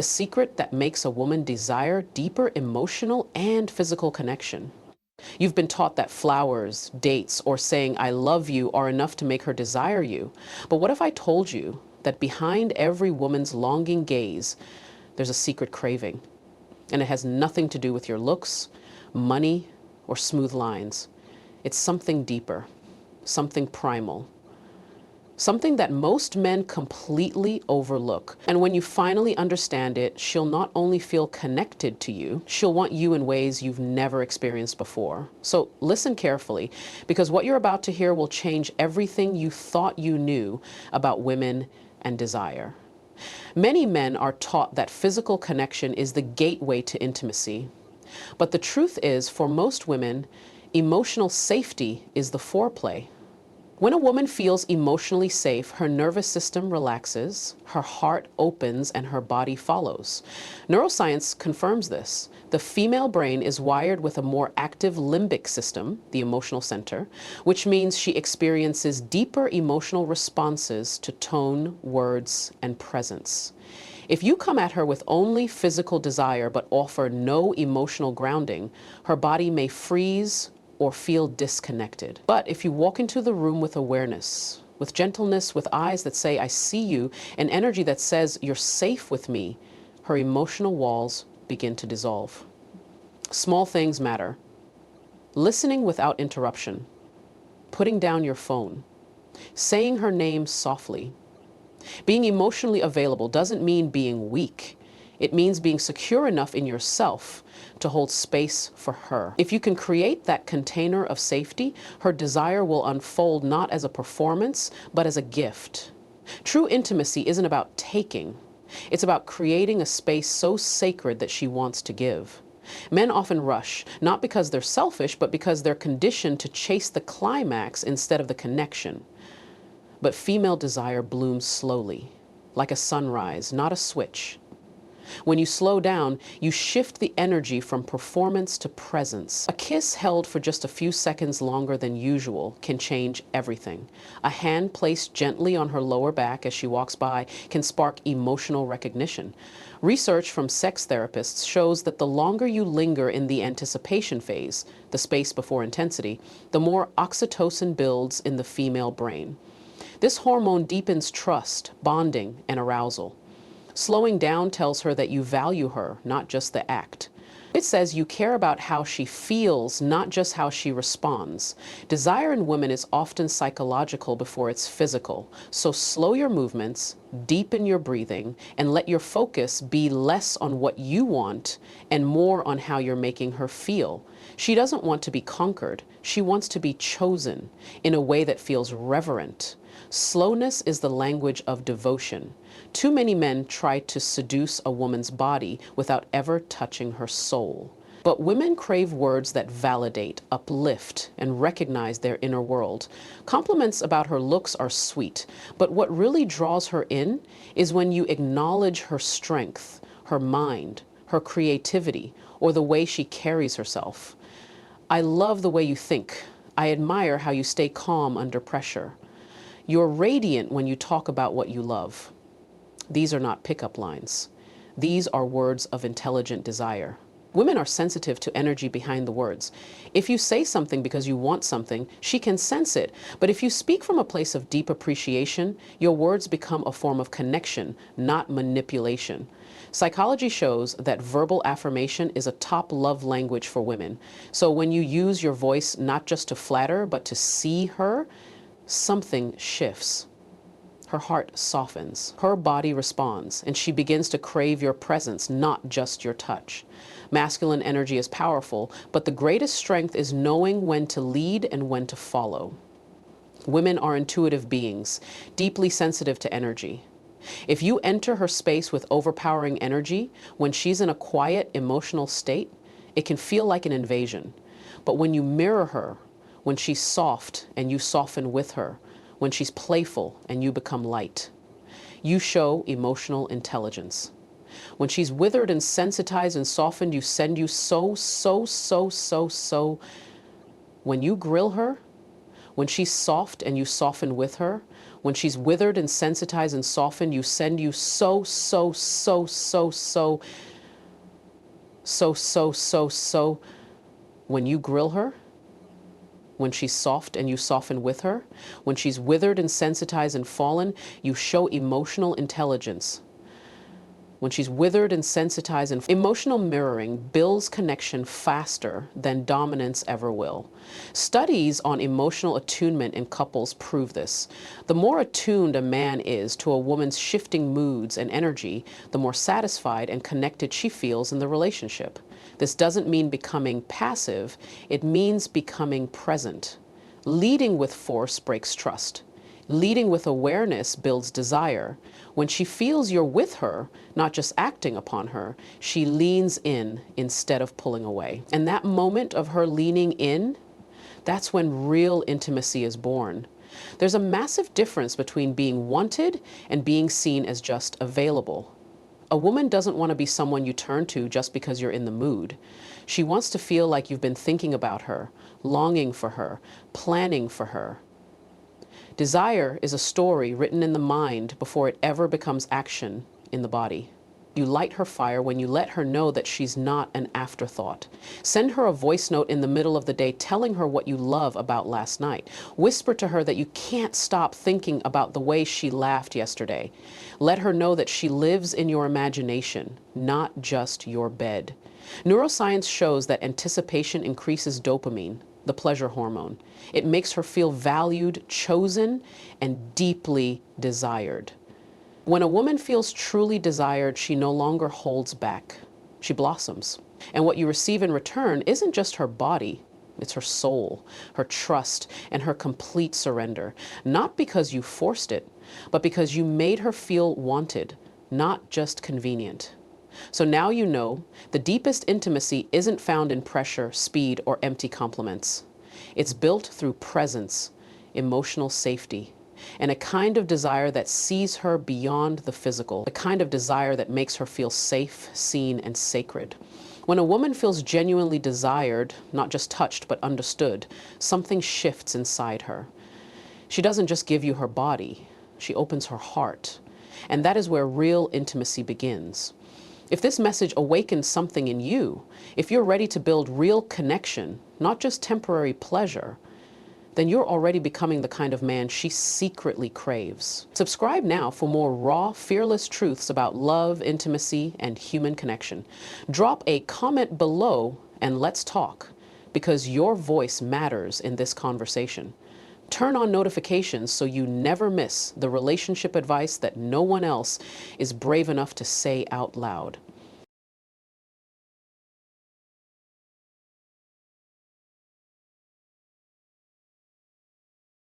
secret that makes a woman desire deeper emotional and physical connection. You've been taught that flowers, dates, or saying I love you are enough to make her desire you. But what if I told you that behind every woman's longing gaze, there's a secret craving? And it has nothing to do with your looks, money, or smooth lines. It's something deeper, something primal, something that most men completely overlook. And when you finally understand it, she'll not only feel connected to you, she'll want you in ways you've never experienced before. So listen carefully, because what you're about to hear will change everything you thought you knew about women and desire. Many men are taught that physical connection is the gateway to intimacy. But the truth is, for most women, emotional safety is the foreplay. When a woman feels emotionally safe, her nervous system relaxes, her heart opens, and her body follows. Neuroscience confirms this. The female brain is wired with a more active limbic system, the emotional center, which means she experiences deeper emotional responses to tone, words, and presence. If you come at her with only physical desire but offer no emotional grounding, her body may freeze or feel disconnected. But if you walk into the room with awareness, with gentleness, with eyes that say, I see you, and energy that says, you're safe with me, her emotional walls begin to dissolve. Small things matter. Listening without interruption, putting down your phone, saying her name softly. Being emotionally available doesn't mean being weak. It means being secure enough in yourself to hold space for her. If you can create that container of safety, her desire will unfold not as a performance, but as a gift. True intimacy isn't about taking. It's about creating a space so sacred that she wants to give. Men often rush, not because they're selfish, but because they're conditioned to chase the climax instead of the connection. But female desire blooms slowly, like a sunrise, not a switch. When you slow down, you shift the energy from performance to presence. A kiss held for just a few seconds longer than usual can change everything. A hand placed gently on her lower back as she walks by can spark emotional recognition. Research from sex therapists shows that the longer you linger in the anticipation phase, the space before intensity, the more oxytocin builds in the female brain. This hormone deepens trust, bonding, and arousal. Slowing down tells her that you value her, not just the act. It says you care about how she feels, not just how she responds. Desire in women is often psychological before it's physical. So slow your movements, deepen your breathing, and let your focus be less on what you want and more on how you're making her feel. She doesn't want to be conquered. She wants to be chosen in a way that feels reverent. Slowness is the language of devotion. Too many men try to seduce a woman's body without ever touching her soul. But women crave words that validate, uplift, and recognize their inner world. Compliments about her looks are sweet, but what really draws her in is when you acknowledge her strength, her mind, her creativity, or the way she carries herself. I love the way you think. I admire how you stay calm under pressure. You're radiant when you talk about what you love. These are not pickup lines. These are words of intelligent desire. Women are sensitive to energy behind the words. If you say something because you want something, she can sense it. But if you speak from a place of deep appreciation, your words become a form of connection, not manipulation. Psychology shows that verbal affirmation is a top love language for women. So when you use your voice not just to flatter, but to see her, something shifts. Her heart softens, her body responds, and she begins to crave your presence, not just your touch. Masculine energy is powerful, but the greatest strength is knowing when to lead and when to follow. Women are intuitive beings, deeply sensitive to energy. If you enter her space with overpowering energy, when she's in a quiet, emotional state, it can feel like an invasion. But when you mirror her, when she's soft and you soften with her, when she's playful and you become light, you show emotional intelligence. When she's withered and sensitized and softened, you send you so. When you grill her, when she's soft and you soften with her, When she's withered and sensitized and softened, you send you so, so, so, so, so, so, so, so, so. When you grill her, when she's soft and you soften with her, when she's withered and sensitized and fallen, you show emotional intelligence. When she's withered and sensitized, and emotional mirroring builds connection faster than dominance ever will. Studies on emotional attunement in couples prove this. The more attuned a man is to a woman's shifting moods and energy, the more satisfied and connected she feels in the relationship. This doesn't mean becoming passive, it means becoming present. Leading with force breaks trust. Leading with awareness builds desire. When she feels you're with her, not just acting upon her, she leans in instead of pulling away. And that moment of her leaning in, that's when real intimacy is born. There's a massive difference between being wanted and being seen as just available. A woman doesn't want to be someone you turn to just because you're in the mood. She wants to feel like you've been thinking about her, longing for her, planning for her. Desire is a story written in the mind before it ever becomes action in the body. You light her fire when you let her know that she's not an afterthought. Send her a voice note in the middle of the day telling her what you love about last night. Whisper to her that you can't stop thinking about the way she laughed yesterday. Let her know that she lives in your imagination, not just your bed. Neuroscience shows that anticipation increases dopamine, the pleasure hormone. It makes her feel valued, chosen, and deeply desired. When a woman feels truly desired, she no longer holds back. She blossoms. And what you receive in return isn't just her body, it's her soul, her trust, and her complete surrender. Not because you forced it, but because you made her feel wanted, not just convenient. So now you know the deepest intimacy isn't found in pressure, speed, or empty compliments. It's built through presence, emotional safety, and a kind of desire that sees her beyond the physical, a kind of desire that makes her feel safe, seen, and sacred. When a woman feels genuinely desired, not just touched, but understood, something shifts inside her. She doesn't just give you her body, she opens her heart. And that is where real intimacy begins. If this message awakens something in you, if you're ready to build real connection, not just temporary pleasure, then you're already becoming the kind of man she secretly craves. Subscribe now for more raw, fearless truths about love, intimacy, and human connection. Drop a comment below and let's talk, because your voice matters in this conversation. Turn on notifications so you never miss the relationship advice that no one else is brave enough to say out loud.